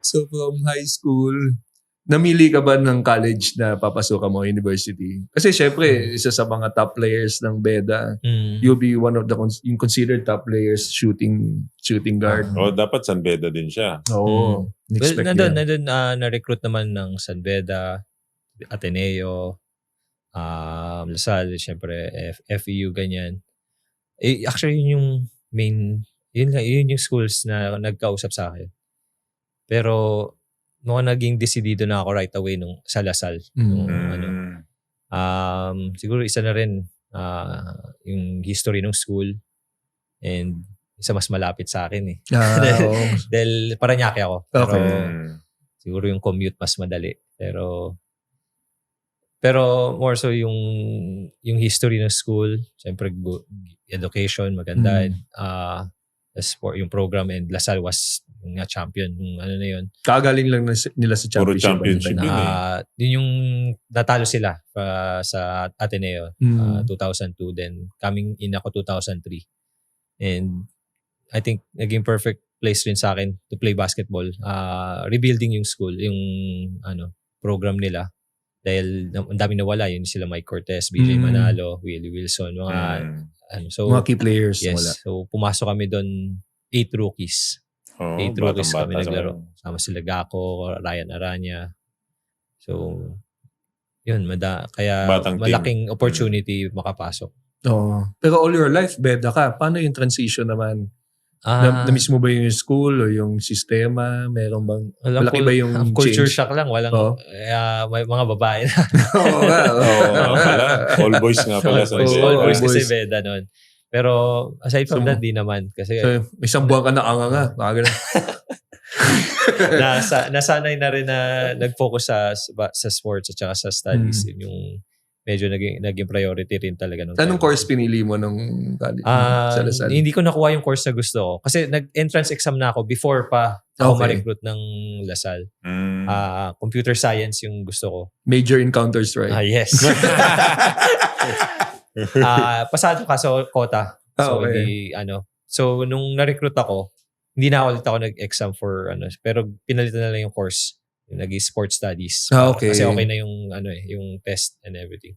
So from high school, namili ka ba ng college na papasukan mo, university? Kasi syempre, isa sa mga top players ng BEDA, you'll be one of the yung considered top players shooting guard. Dapat San Beda din siya. Oo. Well, nandun na-recruit naman ng San Beda, Ateneo, Lasal, syempre, FEU, ganyan. Actually, yun yung main, yun yung schools na nagkausap sa akin. Pero, naging decidido na ako right away sa Lasal. Siguro isa na rin yung history ng school and isa mas malapit sa akin eh. Dahil Parañaque ako. Pero siguro yung commute mas madali. Pero more so yung history ng school, siyempre education, maganda. Sport, yung program, and Lasal was nga champion nung ano na yun. Kagaling lang nila sa championship. Puro championship yun yun yung natalo sila sa Ateneo 2002, then coming in ako 2003. And I think naging perfect place rin sa akin to play basketball. Rebuilding yung school, yung program nila. Dahil ang dami nawala, yun sila Mike Cortez, BJ Manalo, Willie Wilson, mga key players. Yes. Wala. So pumasok kami doon 8 rookies. 8 rookies kami naglaro. Sama sila Gako, Ryan Aranya. So yun, kaya malaking opportunity makapasok. Pero all your life, BEDA ka. Paano yung transition naman? Na-miss mo ba yung school o yung sistema? Meron bang, malaki ba yung culture change? shock lang. Walang, may mga babae na. All boys nga pala. All boys kasi BEDA nun. Pero aside from that, di naman. Kasi, isang buwan ka na anganga. nasanay na rin na nag-focus sa sports at saka sa studies. Yung medyo naging priority rin talaga. Anong course pinili mo nung college? Sa Lasal? Hindi ko nakuha yung course na gusto ko. Kasi nag-entrance exam na ako before pa ako ma-recruit ng Lasal. Computer science yung gusto ko. Major in Counter-Strike. Yes. Pasado ka sa quota. So, So, nung na-recruit ako, hindi na ulit ako nag-exam for pero pinalitan na lang yung course. Yung sports studies. Kasi okay na yung yung test and everything.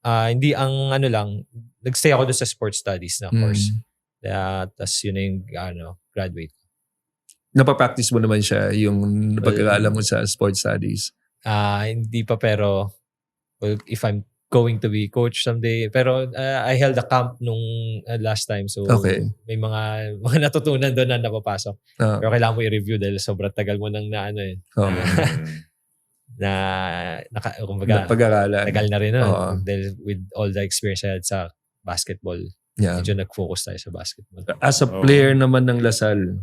Hindi ang lang, nagstay ako doon sa sports studies na course. Tapos yun na yung graduate. Napapractice mo naman siya yung pag-aaral mo sa sports studies? Hindi pa, pero if I'm going to be coach someday. Pero I held a camp nung last time. So may mga natutunan doon na napapasok. Pero kailangan mo i-review dahil sobrang tagal mo nang pag-aralan. Tagal na rin dahil with all the experience I had sa basketball. Medyo nag-focus tayo sa basketball. As a player naman ng Lasal,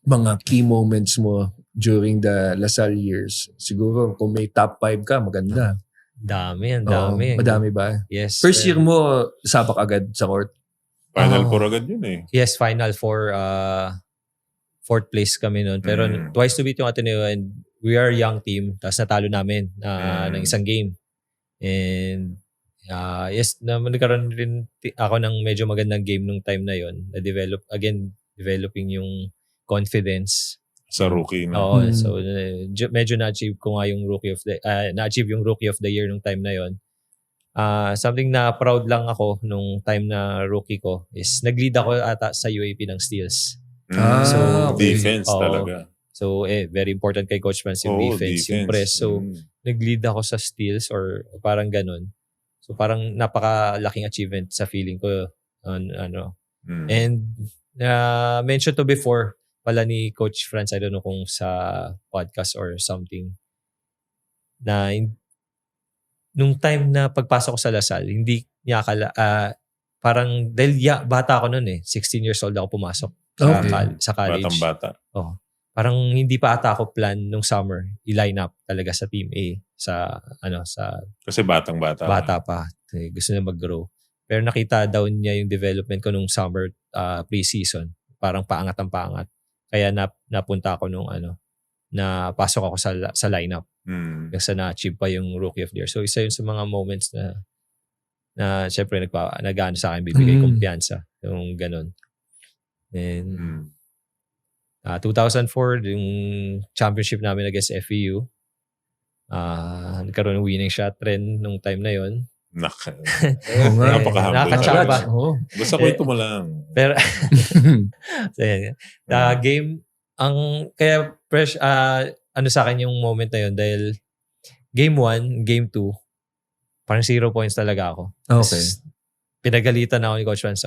mga key moments mo during the Lasal years. Siguro kung may top 5 ka, maganda. Dami. Madami ba? Yes. First year mo, sabak agad sa court? Final 4 agad yun eh. Yes, Final 4. 4th place kami noon. Pero twice to beat yung Ateneo, and we are a young team. Tapos natalo namin ng isang game. And nagkaroon rin ako ng medyo magandang game nung time na yon. Developing yung confidence sa rookie na. Oo, so medyo na-achieve ko nga yung na-achieve yung rookie of the year nung time na yon. Something na proud lang ako nung time na rookie ko is nag-lead ako ata sa UAP ng steals. So defense talaga. So very important kay Coach Franz yung defense, yung press. So nag-lead ako sa steals or parang ganun. So parang napakalaking achievement sa feeling ko. And mentioned to before pala ni Coach Franz, I don't know kung sa podcast or something, na nung time na pagpasok ko sa Lasal, hindi niya parang dahil bata ako noon 16 years old ako pumasok sa college. Batang-bata. Parang hindi pa ata ako plan nung summer i-line up talaga sa Team A kasi batang-bata. Bata pa. Gusto niya mag-grow. Pero nakita daw niya yung development ko nung summer pre-season. Parang paangat. Kaya napunta ako nung napasok ako sa lineup. Kasi na-achieve pa yung Rookie of the Year. So isa yun sa mga moments na syempre nag-ano sa akin, bibigay kumpiyansa. Yung ganun. And 2004, yung championship namin against FEU. Nagkaroon ng winning shot trend nung time na yon. Napaka-humble. Nakachamba. Basta kwento mo lang. Pero, game, kaya fresh, ano sa akin yung moment na yun dahil game 1, game 2, parang 0 points talaga ako. Okay. Pinagalitan ako ni Coach Vance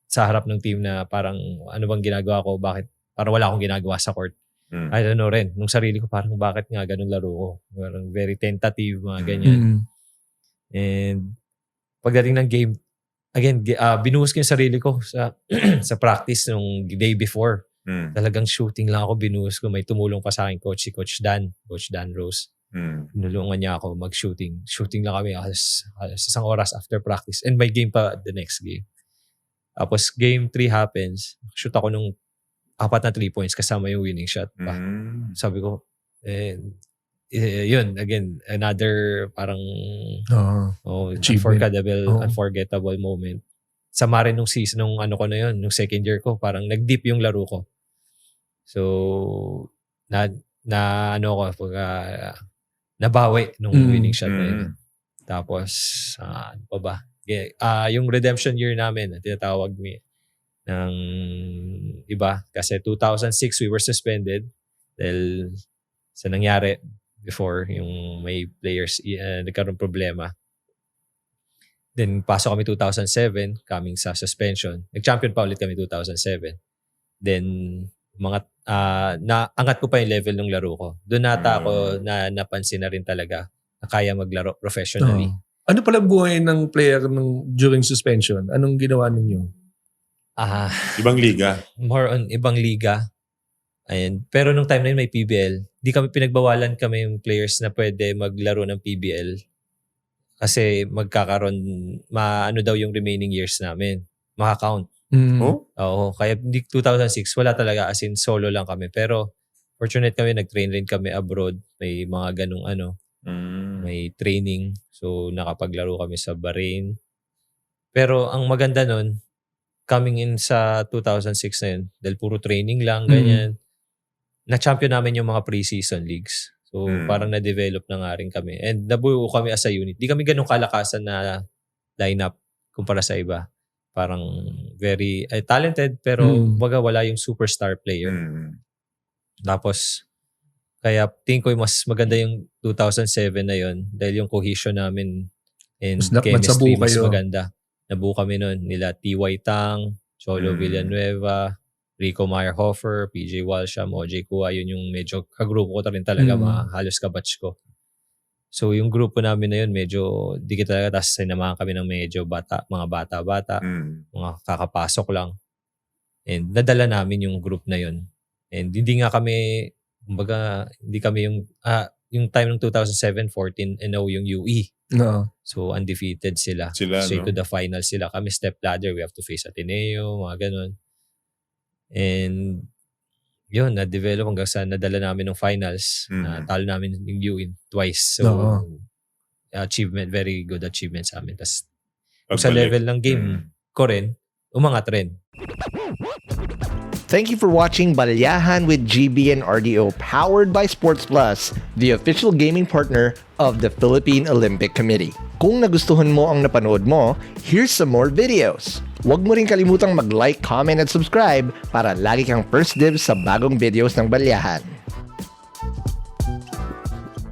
sa harap ng team na parang ano bang ginagawa ko, bakit parang wala akong ginagawa sa court. I don't know rin. Nung sarili ko parang bakit nga ganun laro ko. Parang very tentative, mga ganyan. And pagdating ng game, again, binuhos ko yung sarili ko sa sa practice nung day before. Talagang shooting lang ako, binuhos ko. May tumulong pa sa akin Coach Dan Rose. Tinulungan niya ako mag-shooting. Shooting lang kami halos 1 oras after practice. And may game pa the next game. Tapos game 3 happens. Shoot ako nung 4 na 3 points kasama yung winning shot pa. Sabi ko, yun, again, another parang unforgettable moment. Sama rin nung season, nung ano ko na yun, nung second year ko, parang nag-deep yung laro ko. So, nabawi nung winning shot na yun. Tapos, ano pa ba? Yung redemption year namin, tinatawag ng iba. Kasi 2006, we were suspended dahil sa nangyari before, yung may players nagkaroon problema. Then, pasok kami 2007, coming sa suspension. Nag-champion pa ulit kami 2007. Then, naangat ko pa yung level ng laro ko. Doon nata ako na napansin na rin talaga na kaya maglaro professionally. Ano pala buhay ng player during suspension? Anong ginawa ninyo? Ibang liga. More on ibang liga. Pero nung time na yun may PBL. Di kami pinagbawalan kami yung players na pwede maglaro ng PBL. Kasi magkakaroon, ano daw yung remaining years namin. Maka-count. Oo. Kaya 2006, wala talaga. As in, solo lang kami. Pero, fortunate kami, nag-train rin kami abroad. May mga ganung may training. So, nakapaglaro kami sa Bahrain. Pero, ang maganda nun, coming in sa 2006 na yun, dahil puro training lang, ganyan, na-champion namin yung mga pre-season leagues. So, parang na-develop na nga rin kami. And nabuo kami as a unit. Di kami ganun kalakasan na lineup kumpara sa iba. Parang very talented pero baga wala yung superstar player. Tapos, kaya tingin ko mas maganda yung 2007 na yun dahil yung cohesion namin and chemistry mas maganda. Nabuo kami nun. Nila T.Y. Tang, Cholo Villanueva, Rico Meyerhofer, PJ Walsham, OJ Kua, yun yung medyo kagrupo ko rin talaga, halos kabatch ko. So yung grupo namin na yun, medyo dikit talaga, tapos sinamahan kami ng medyo mga bata-bata, mga kakapasok lang. And nadala namin yung group na yun. And hindi nga kami, kumbaga, hindi kami yung time ng 2007-14, yung UE. No. So undefeated sila. Straight to the final sila. Kami step ladder, we have to face Ateneo, mga ganun. And yun, na-develop hanggang sa nadala namin ng finals. Talo namin yung UE twice. So, achievement, very good achievement sa amin. Tapos, sa level ng game ko rin, umangat rin. Thank you for watching Balyahan with GB and RDO, powered by Sports Plus, the official gaming partner of the Philippine Olympic Committee. Kung nagustuhan mo ang napanood mo, here's some more videos. Huwag mo rin kalimutang mag-like, comment at subscribe para lagi kang first dibs sa bagong videos ng Balyahan.